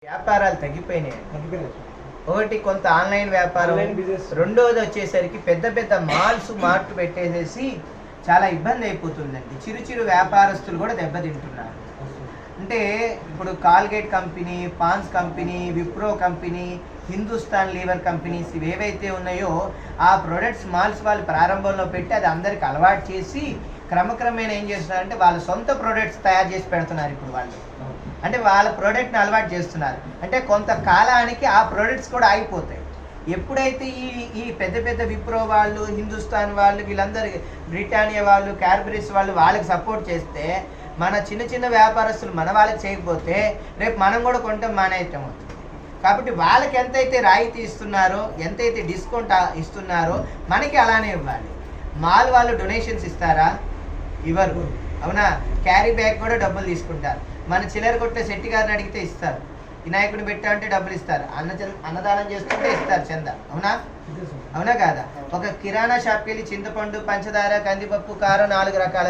వ్యాపారాలు తగ్గిపోయినాయి. ఒకటి కొంత ఆన్లైన్ వ్యాపారం, రెండోది వచ్చేసరికి పెద్ద పెద్ద మార్ట్ పెట్టేసేసి చాలా ఇబ్బంది అయిపోతుందండి. చిరు వ్యాపారస్తులు కూడా దెబ్బతింటున్నారు. అంటే ఇప్పుడు Colgate company, Pond's company, Wipro company, Hindustan lever companies ఏవైతే ఉన్నాయో ఆ ప్రొడక్ట్స్ మాల్స్ వాళ్ళు ప్రారంభంలో పెట్టి అది అందరికి అలవాటు చేసి క్రమక్రమేణా ఏం చేస్తున్నారంటే వాళ్ళ సొంత ప్రొడక్ట్స్ తయారు చేసి పెడుతున్నారు. ఇప్పుడు వాళ్ళు అంటే వాళ్ళ ప్రోడక్ట్ని అలవాటు చేస్తున్నారు. అంటే కొంత కాలానికి ఆ ప్రోడక్ట్స్ కూడా ఆగిపోతాయి. ఎప్పుడైతే ఈ పెద్ద పెద్ద విప్రో వాళ్ళు, హిందుస్థాన్ వాళ్ళు, వీళ్ళందరూ బ్రిటానియా వాళ్ళు, క్యాడ్బరీస్ వాళ్ళు వాళ్ళకి సపోర్ట్ చేస్తే మన చిన్న వ్యాపారస్తులు మన వాళ్ళకి చేయకపోతే రేపు మనం కూడా కొంటాం మానేయటం అవుతుంది. కాబట్టి వాళ్ళకి ఎంతైతే రాయితీ ఇస్తున్నారో, ఎంతైతే డిస్కౌంట్ ఇస్తున్నారో మనకి అలానే ఇవ్వాలి. మాల్ వాళ్ళు డొనేషన్స్ ఇస్తారా? ఇవ్వరు. అవునా? క్యారీ బ్యాగ్ కూడా డబ్బులు తీసుకుంటారు. మన చిల్లర కొట్టే శెట్టి గారిని అడిగితే ఇస్తారు. వినాయకుడిని పెట్టా అంటే డబ్బులు ఇస్తారు. అన్నదానం చేస్తుంటే ఇస్తారు చంద. అవునా కాదా? ఒక కిరాణా షాప్కి వెళ్ళి చింతపండు, పంచదార, కందిపప్పు, కారం 4 రకాల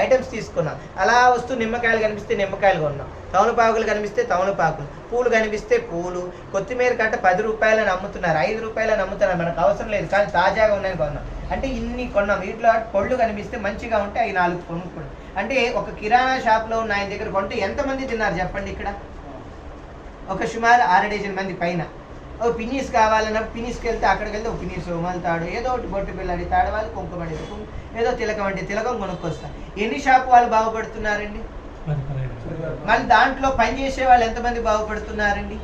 ఐటమ్స్ తీసుకున్నాం. అలా వస్తూ నిమ్మకాయలు కనిపిస్తే నిమ్మకాయలు కొన్నాం, తమలపాకులు కనిపిస్తే తమలపాకులు, పూలు కనిపిస్తే పూలు, కొత్తిమీర కట్ట 10 రూపాయలని అమ్ముతున్నారు, 5 రూపాయలని అమ్ముతున్నారు. మనకు అవసరం లేదు కానీ తాజాగా ఉన్నాయని కొన్నాం. అంటే ఇన్ని కొన్నాం. వీటిలో పళ్ళు కనిపిస్తే మంచిగా ఉంటే అవి 4 కొనుక్కున్నాం. అంటే ఒక కిరాణా షాప్లో ఉన్న ఆయన దగ్గర కొంటే ఎంతమంది తిన్నారు చెప్పండి? ఇక్కడ ఒక సుమారు 6 డజన్ మంది పైన. ఒక పినీస్ కావాలన్నా పినీస్కి వెళ్తే అక్కడికి వెళ్తే ఒక పినీస్ మలుతాడు, ఏదో ఒకటి బొట్టు పిల్లడి తాడు, వాళ్ళు కుంకుమ ఏదో తిలకం అంటే తిలకం కొనుక్కొస్తారు. ఎన్ని షాపు వాళ్ళు బాగుపడుతున్నారండి? మళ్ళీ దాంట్లో పనిచేసే వాళ్ళు ఎంతమంది బాగుపడుతున్నారండి?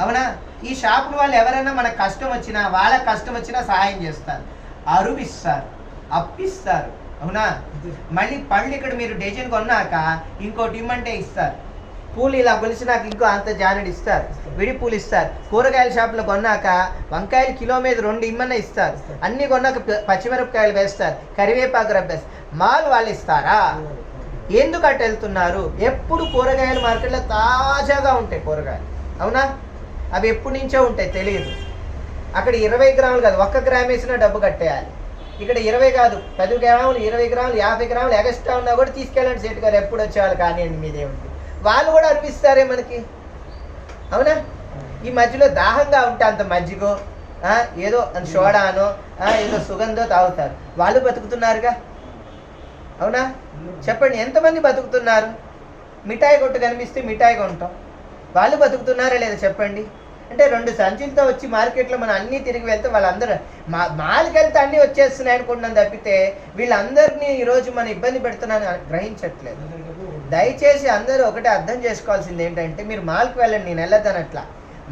అవునా? ఈ షాపుల వాళ్ళు ఎవరైనా మనకు కష్టం వచ్చినా, వాళ్ళకి కష్టం వచ్చినా సహాయం చేస్తారు, అరువిస్తారు, అప్పిస్తారు. అవునా? మళ్ళీ పళ్ళు ఇక్కడ మీరు డజన్ కొన్నాక ఇంకోటి ఇమ్మంటే ఇస్తారు. పూలు ఇలా కొలిసి నాకు ఇంకో అంత జానెడు ఇస్తారు, విడి పూలు ఇస్తారు. కూరగాయల షాపులో కొన్నాక వంకాయలు కిలో మీద 2 ఇమ్మన్నా ఇస్తారు. అన్నీ కొన్నాక పచ్చిమిరపకాయలు వేస్తారు, కరివేపాకు రబ్బేస్తారు. మాల్ వాళ్ళు ఇస్తారా? ఎందుకు అటు వెళ్తున్నారు? ఎప్పుడు కూరగాయలు మార్కెట్లో తాజాగా ఉంటాయి కూరగాయలు. అవునా? అవి ఎప్పటి నుంచో ఉంటాయి, తెలియదు. అక్కడ 20 గ్రాములు కాదు, 1 గ్రామ్ వేసినా డబ్బు కట్టేయాలి. ఇక్కడ 20 కాదు, 10 గ్రాములు, 20 గ్రాములు, 50 గ్రాములు ఎగస్ట్రా ఉన్నా కూడా తీసుకెళ్ళండి సేటు గారు, ఎప్పుడు వచ్చేవాళ్ళు కానివ్వండి మీదేమిటి. వాళ్ళు కూడా అనిపిస్తారే మనకి. అవునా? ఈ మధ్యలో దాహంగా ఉంటే అంత మజ్జిగో ఏదో సోడానో ఏదో సుగంధో తాగుతారు. వాళ్ళు బతుకుతున్నారుగా. అవునా? చెప్పండి, ఎంతమంది బతుకుతున్నారు? మిఠాయి కొట్టు కనిపిస్తే మిఠాయి కొంటాం. వాళ్ళు బతుకుతున్నారా లేదా చెప్పండి? అంటే 2 సంచులతో వచ్చి మార్కెట్లో మనం అన్నీ తిరిగి వెళ్తే వాళ్ళందరూ మాల్కి వెళ్తే అన్నీ వచ్చేస్తున్నాయి అనుకుంటున్నాను తప్పితే వీళ్ళందరినీ ఈరోజు మనం ఇబ్బంది పెడుతున్నాను గ్రహించట్లేదు. దయచేసి అందరూ ఒకటే అర్థం చేసుకోవాల్సింది ఏంటంటే, మీరు మాల్కి వెళ్ళండి, నేను వెళ్ళదనట్లా.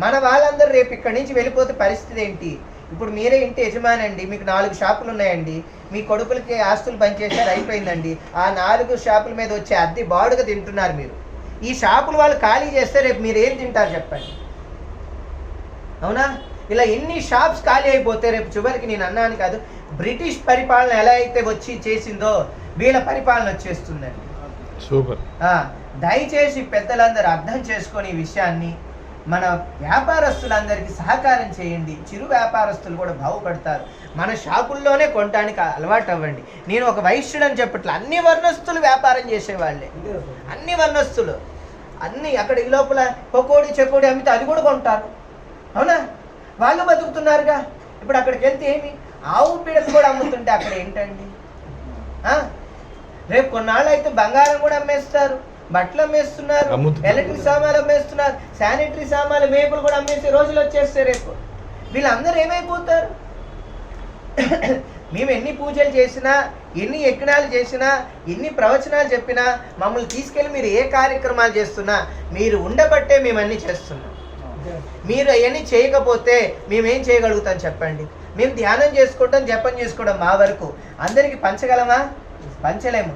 మన వాళ్ళందరూ రేపు ఇక్కడి నుంచి వెళ్ళిపోతే పరిస్థితి ఏంటి? ఇప్పుడు మీరే ఇంటి యజమానండి, మీకు 4 షాపులు ఉన్నాయండి, మీ కొడుకులకి ఆస్తులు పనిచేశారు, అయిపోయిందండి. ఆ 4 షాపుల మీద వచ్చే అద్దె బాడుగా తింటున్నారు మీరు. ఈ షాపులు వాళ్ళు ఖాళీ చేస్తే రేపు మీరు ఏం తింటారు చెప్పండి? అవునా? ఇలా ఎన్ని షాప్స్ ఖాళీ అయిపోతే రేపు చివరికి నేను అన్నాను కాదు, బ్రిటిష్ పరిపాలన ఎలా అయితే వచ్చి చేసిందో వీళ్ళ పరిపాలన వచ్చేస్తుందండి. సూపర్. దయచేసి పెద్దలందరూ అర్థం చేసుకొని ఈ విషయాన్ని మన వ్యాపారస్తులందరికీ సహకారం చేయండి. చిరు వ్యాపారస్తులు కూడా బాగుపడతారు. మన షాపుల్లోనే కొనడానికి అలవాటు అవ్వండి. నేను ఒక వైశ్యుడు అని చెప్పట్లే, అన్ని వర్ణస్తులు వ్యాపారం చేసేవాళ్ళే, అన్ని వర్ణస్తులు అన్ని. అక్కడ ఈ లోపల పకోడీ చెకోడి అమ్మితే అది కూడా కొంటారు. అవునా? వాళ్ళు బతుకుతున్నారుగా. ఇప్పుడు అక్కడికి వెళ్తే ఏమి ఆవు పీడలు కూడా అమ్ముతుంటే అక్కడ ఏంటండి? రేపు కొన్నాళ్ళు అయితే బంగారం కూడా అమ్మేస్తారు, బట్టలు అమ్మేస్తున్నారు, ఎలక్ట్రిక్ సామాన్లు అమ్మేస్తున్నారు, శానిటరీ సామాన్లు, మేపులు కూడా అమ్మేసే రోజులు వచ్చేస్తాయి రేపు. వీళ్ళందరూ ఏమైపోతారు? మేము ఎన్ని పూజలు చేసినా, ఎన్ని యజ్ఞాలు చేసినా, ఎన్ని ప్రవచనాలు చెప్పినా, మమ్మల్ని తీసుకెళ్ళి మీరు ఏ కార్యక్రమాలు చేస్తున్నా మీరు ఉండబట్టే మేము అన్నీ చేస్తున్నాం. మీరు అవన్నీ చేయకపోతే మేమేం చేయగలుగుతాం చెప్పండి? మేము ధ్యానం చేసుకోవడం, జపం చేసుకోవడం మా వరకు. అందరికీ పంచగలమా? పంచలేము.